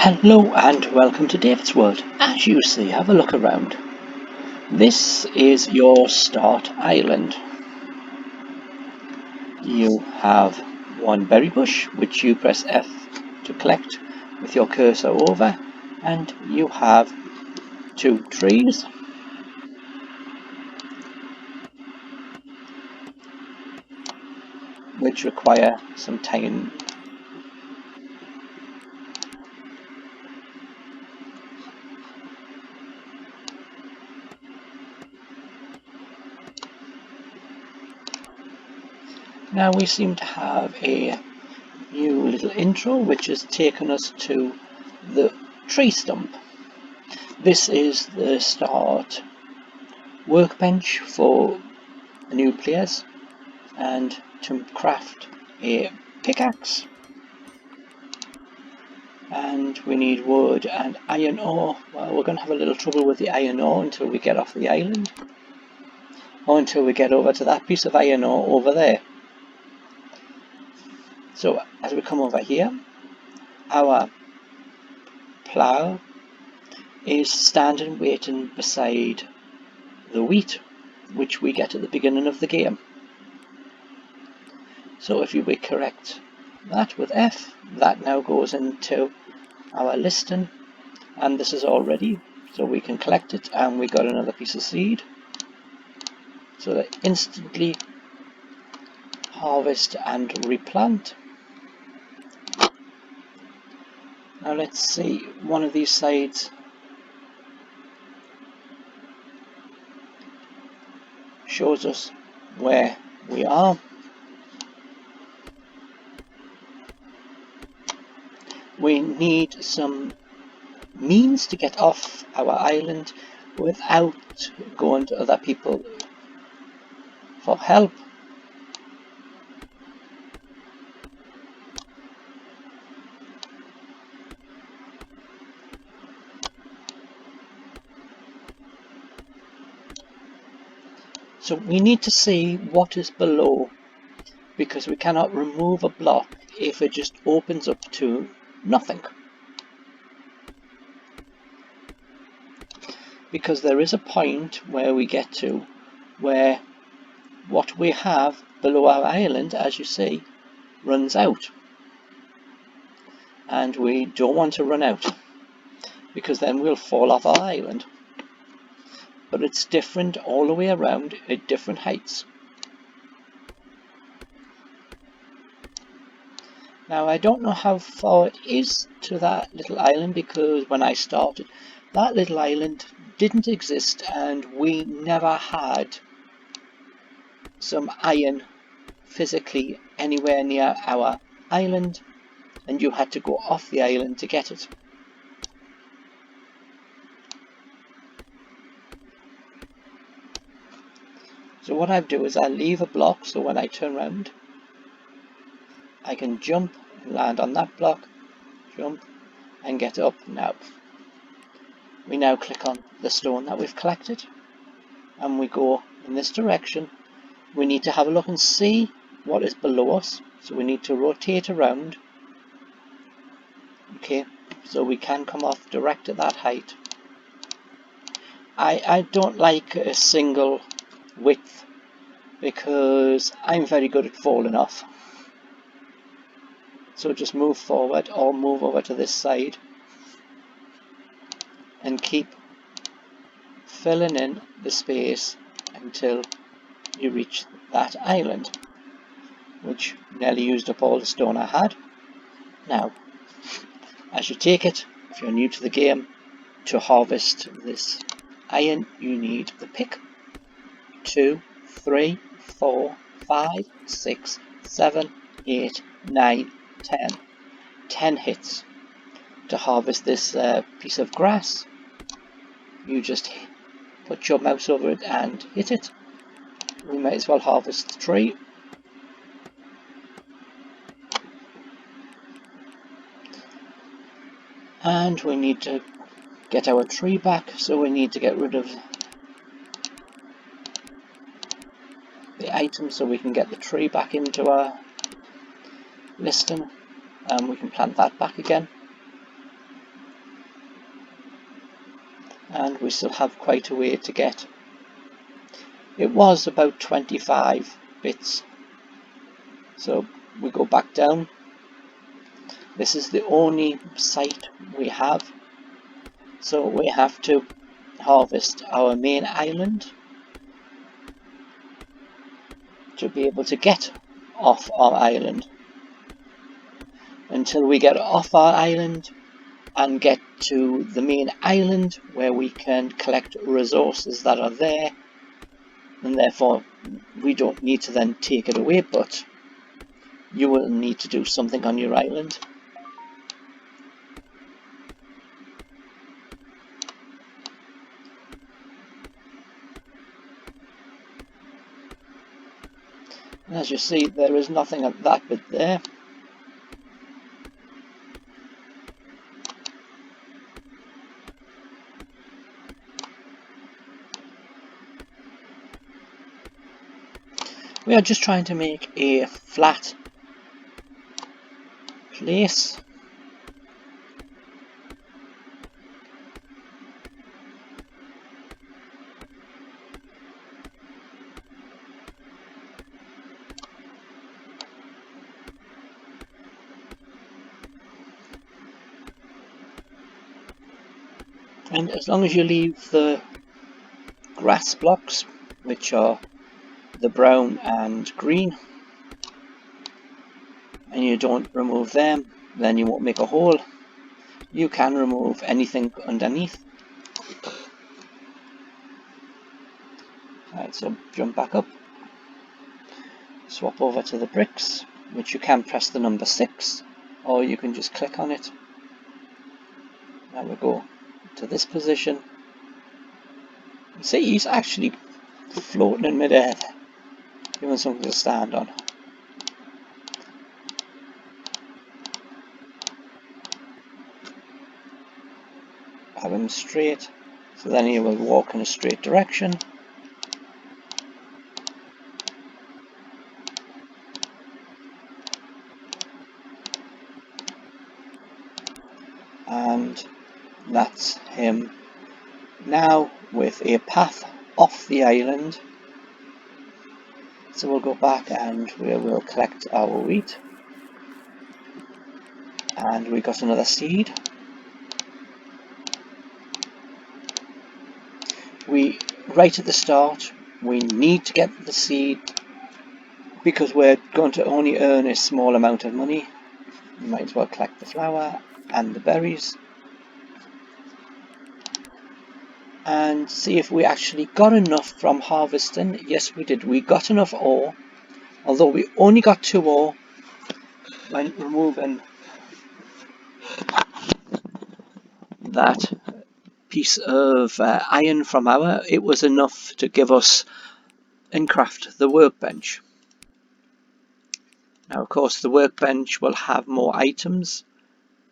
Hello and welcome to David's World. As you see, have a look around. This is your start island. You have one berry bush which you press F to collect with your cursor over, and you have two trees. Which require some time. Now we seem to have a new little intro which has taken us to the tree stump. This is the start workbench for the new players, and to craft a pickaxe, and we need wood and iron ore. Well, we're going to have a little trouble with the iron ore until we get off the island, or until we get over to that piece of iron ore over there. So as we come over here, our plough is standing waiting beside the wheat which we get at the beginning of the game. So if you would correct that with F, that now goes into our listing, and this is all ready, so we can collect it, and we got another piece of seed, so that instantly harvest and replant. Now let's see, one of these sides shows us where we are. We need some means to get off our island without going to other people for help. So we need to see what is below, because we cannot remove a block if it just opens up to nothing. Because there is a point where we get to where what we have below our island, as you see, runs out. And we don't want to run out, because then we'll fall off our island. But it's different all the way around at different heights. Now I don't know how far it is to that little island, because when I started, that little island didn't exist, and we never had some iron physically anywhere near our island, and you had to go off the island to get it. So what I do is I leave a block, so when I turn around I can jump and land on that block, jump and get up. Now we now click on the stone that we've collected, and we go in this direction. We need to have a look and see what is below us, so we need to rotate around. Okay, so we can come off direct at that height. I don't like a single width, because I'm very good at falling off. So just move forward or move over to this side and keep filling in the space until you reach that island, which nearly used up all the stone I had. Now, as you take it, if you're new to the game, to harvest this iron you need the pick. 2, 3, 4, 5, 6, 7, 8, 9, 10. 10 hits. To harvest this piece of grass, you just put your mouse over it and hit it. We might as well harvest the tree. And we need to get our tree back, so we need to get rid of the item so we can get the tree back into our listing, and we can plant that back again. and we still have quite a way to get. It was about 25 bits. So we go back down. This is the only site we have. So we have to harvest our main island to be able to get off our island. Until we get off our island and get to the main island where we can collect resources that are there, and therefore we don't need to then take it away, but you will need to do something on your island. And as you see, there is nothing at that bit there. We are just trying to make a flat place. And as long as you leave the grass blocks, which are the brown and green, and you don't remove them, then you won't make a hole. You can remove anything underneath. Alright, so jump back up, swap over to the bricks, which you can press the number 6, or you can just click on it. Now we go to this position. See, he's actually floating in midair, given something to stand on. Have him straight, so then he will walk in a straight direction. And that's him now with a path off the island. So we'll go back and we will collect our wheat. And we got another seed. Right at the start, we need to get the seed because we're going to only earn a small amount of money. You might as well collect the flour and the berries. And see if we actually got enough from harvesting. Yes, we did. We got enough ore, although we only got 2 ore when removing that piece of iron from it was enough to give us and craft the workbench. Now of course the workbench will have more items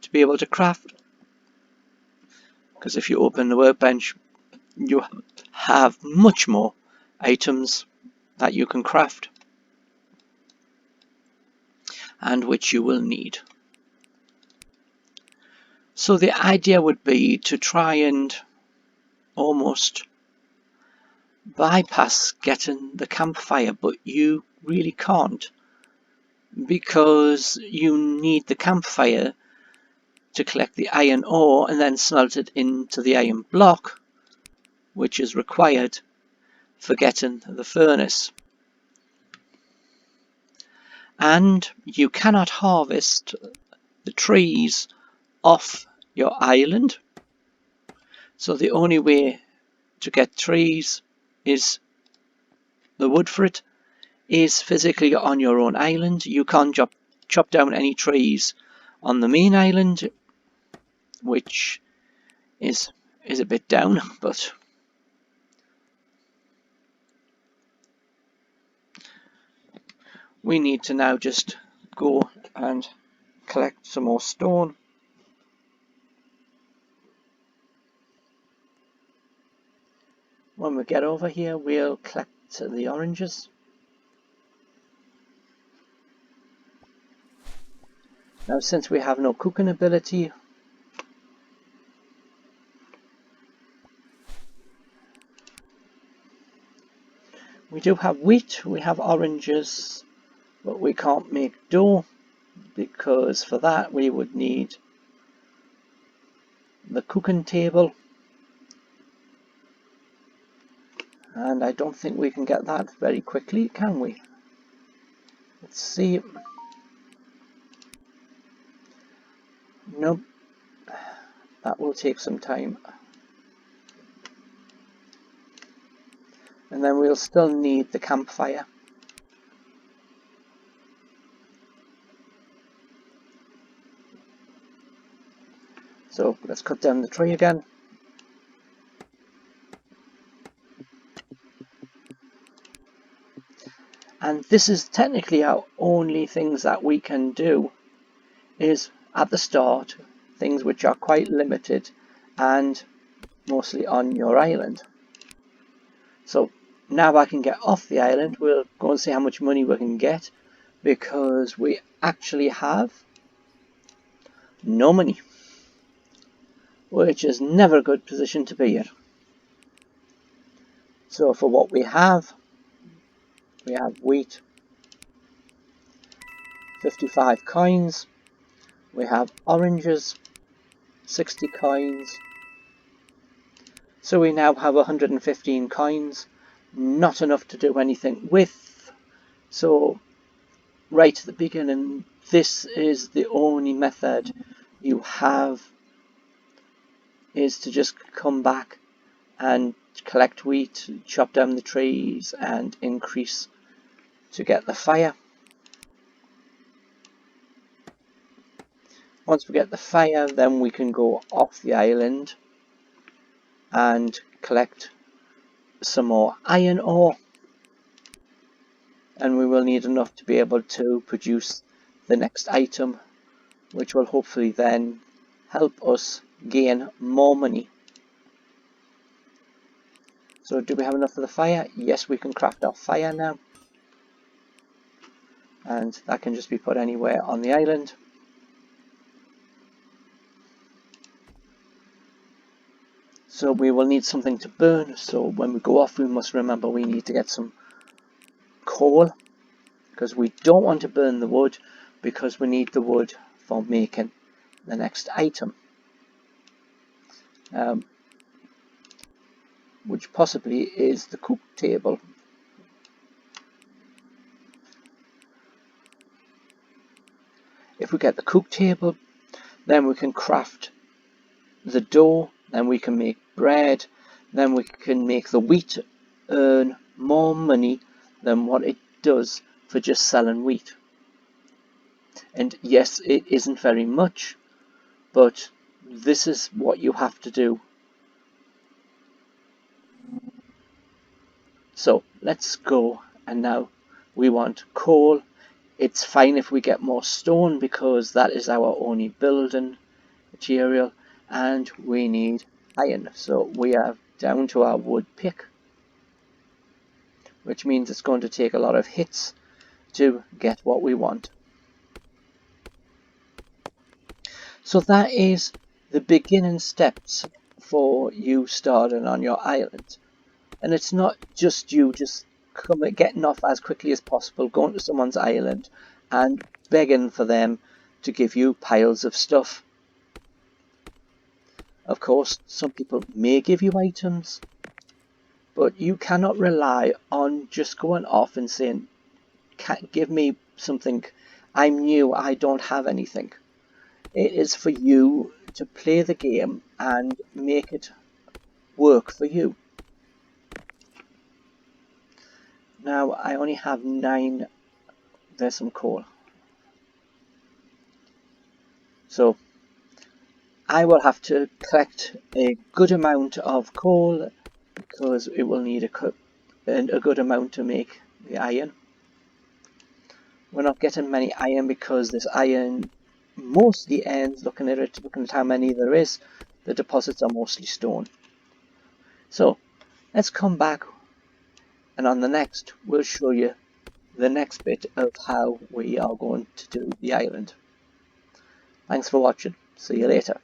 to be able to craft, because if you open the workbench you have much more items that you can craft and which you will need. So the idea would be to try and almost bypass getting the campfire, but you really can't, because you need the campfire to collect the iron ore and then smelt it into the iron block, which is required for getting the furnace. And you cannot harvest the trees off your island, so the only way to get trees is the wood for it is physically on your own island. You can't chop down any trees on the main island, which is a bit down, but we need to now just go and collect some more stone. When we get over here, we'll collect the oranges. Now, since we have no cooking ability, We do have wheat, we have oranges, but we can't make dough because for that we would need the cooking table, and I don't think we can get that very quickly, can we? Let's see. Nope, that will take some time. And then we'll still need the campfire. So let's cut down the tree again. And this is technically our only things that we can do, is at the start, things which are quite limited and mostly on your island. So now I can get off the island. We'll go and see how much money we can get, because we actually have no money, which is never a good position to be in. So for what we have wheat, 55 coins, we have oranges, 60 coins, so we now have 115 coins, not enough to do anything with. So right at the beginning, this is the only method you have, is to just come back and collect wheat, chop down the trees and increase to get the fire. Once we get the fire, then we can go off the island and collect some more iron ore, and we will need enough to be able to produce the next item, which will hopefully then help us gain more money. So do we have enough for the fire? Yes, we can craft our fire now, and that can just be put anywhere on the island. So we will need something to burn, so when we go off we must remember we need to get some coal, because we don't want to burn the wood, because we need the wood for making the next item, which possibly is the cook table. If we get the cook table, then we can craft the dough, then we can make bread, then we can make the wheat earn more money than what it does for just selling wheat. And yes, it isn't very much, but this is what you have to do. So let's go, and now we want coal. It's fine if we get more stone, because that is our only building material, and we need iron. So we are down to our wood pick, which means it's going to take a lot of hits to get what we want. So that is the beginning steps for you starting on your island. And it's not just you just getting off as quickly as possible, going to someone's island and begging for them to give you piles of stuff. Of course, some people may give you items, but you cannot rely on just going off and saying, give me something, I'm new, I don't have anything. It is for you to play the game and make it work for you. Now I only have 9, there's some coal. So I will have to collect a good amount of coal, because it will need a good amount to make the iron. We're not getting many iron because this iron mostly ends, looking at how many there is, the deposits are mostly stone. So let's come back, and on the next we'll show you the next bit of how we are going to do the island. Thanks for watching. See you later.